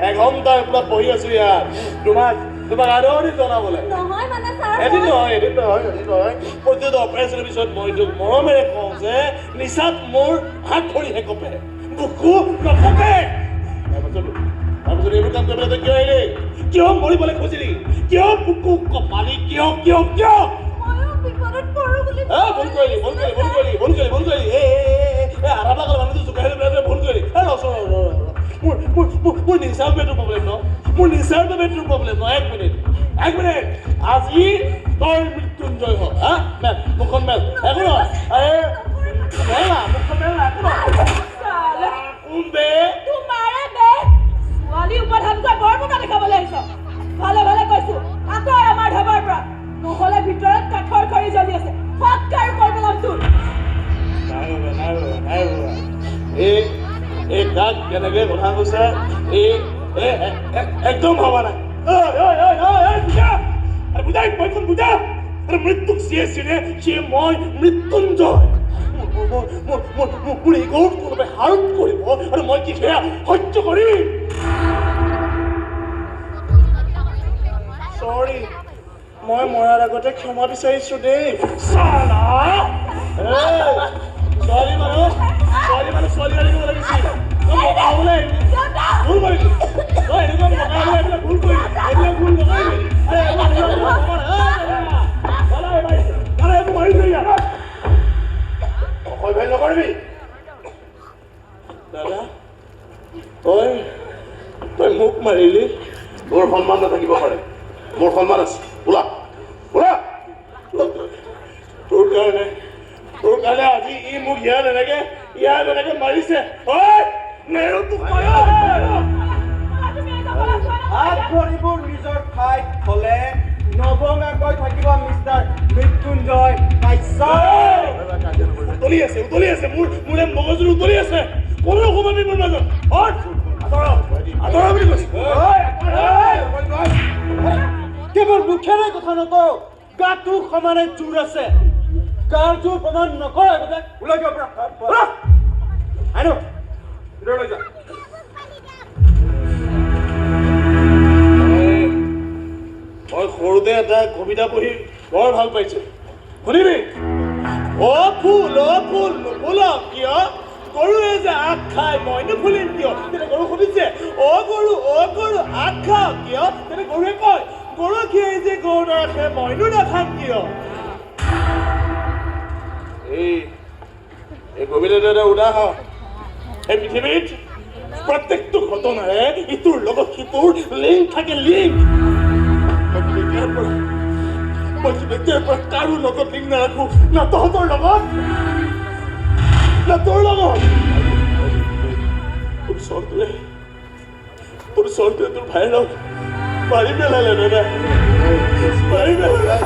এঘণ্টাৰ পৰা বহি আছো ইয়াত তোমাক আৰু জনাবলৈ এদিন নহয় প্ৰতিটো অপাৰেশ্যনৰ পিছত মই তোক মৰমেৰে কওঁ যে নিচাত মোৰ হাত ভৰিহে কঁপে বুকু নকঁপে তাৰপিছত এইবোৰ কাম কৰিবলৈ তই কিয় আহিলি কিয় মৰিবলৈ খুজিলি কিয় বুকু কঁপালি কিয় ভুল কৰিলি আৰাধা কৰা মানুহটো জোকাই ভুল কৰিলি মোৰ নিচাৰ বাবে প্ৰব্লেম ন মোৰ নিচাৰ বাবে তোৰ প্ৰব্লেম ন এক মিনিট আজি তই মৃত্যুঞ্জয় হ মুখখন মেল একো নহয় মুখখন মেল না একো নহয় ছোৱালী উপাধান কৰি বৰ মোটা দেখাবলৈ আহিছ ভালে ভালে কৈছো আঁতৰ আমাৰ ধাবাৰ পৰা নহলে ভিতৰত কাঠৰ খৰি জ্বলি আছে ফটকাৰ কৰিব নাম তোৰ এই কাক কেনেকে কথা কৈছে একদম ভবা নাই বুজা মৃত্যুক চিয়ে মই মৃত্যুঞ্জয় মোৰ এই গৌত কোনোবাই হাৰ্ট কৰিব আৰু মই কি সেয়া সহ্য কৰিম চৰি মই মৰাৰ আগতে ক্ষমা বিচাৰিছো দেই ছোৱালী মানুহ ছোৱালী আনিব লাগিছিল ভুল কৰিলি তই এনেকুৱা এইবিলাক ভুল কৰিলি এইবিলাক ভুল নকৰিবি নকৰিবি দাদা তই মোক মাৰিলি মোৰ সন্মান নাথাকিব পাৰে মোৰ সন্মান আছে ওলা তোৰ কাৰণে আজি ই মোক ইয়াত এনেকে মাৰিছে হাত ভৰিবোৰ নিজৰ ঠাইত থলে নভঙাকৈ থাকিব মিষ্টাৰ মৃত্যুঞ্জয় উতলি আছে মোৰে মগজুৰ উতলি আছে কোনো সময় মোৰ মাজত আঁতৰা বুলি কৈছো কেৱল মুখেৰে কথা নকওঁ গাটো সমানে জোৰ আছে গাৰ জোৰ প্ৰমাণ নকৰে ওলাই যাব পৰা লৈ যা মই সৰুতে এটা কবিতা পঢ়ি বৰ ভাল পাইছো শুনিবি ফুল নুফুল কিয় গৰুৱে যে আগ খায় মই নুফুলিম কিয় তেনে গৰু সুধিছে গৰু আগ খাওঁ কিয় তেনে গৰুৱে কয় গৰখীয়াই যে গৰু নাৰাখে মইনো নাখাম কিয় এই কবিতাটো এটা উদাহৰণ এই পৃথিৱীত প্ৰত্যেকটো ঘটনাৰে ইটোৰ লগত সিটোৰ লিংক থাকে মই যেতিয়াৰ পৰা কাৰো লগত লিংক নাৰাখো না তহঁতৰ লগত না তোৰ লগত তোৰ চৰটোৱে তোৰ ভাইৰক মাৰি পেলালে দাদা মাৰি পেলালে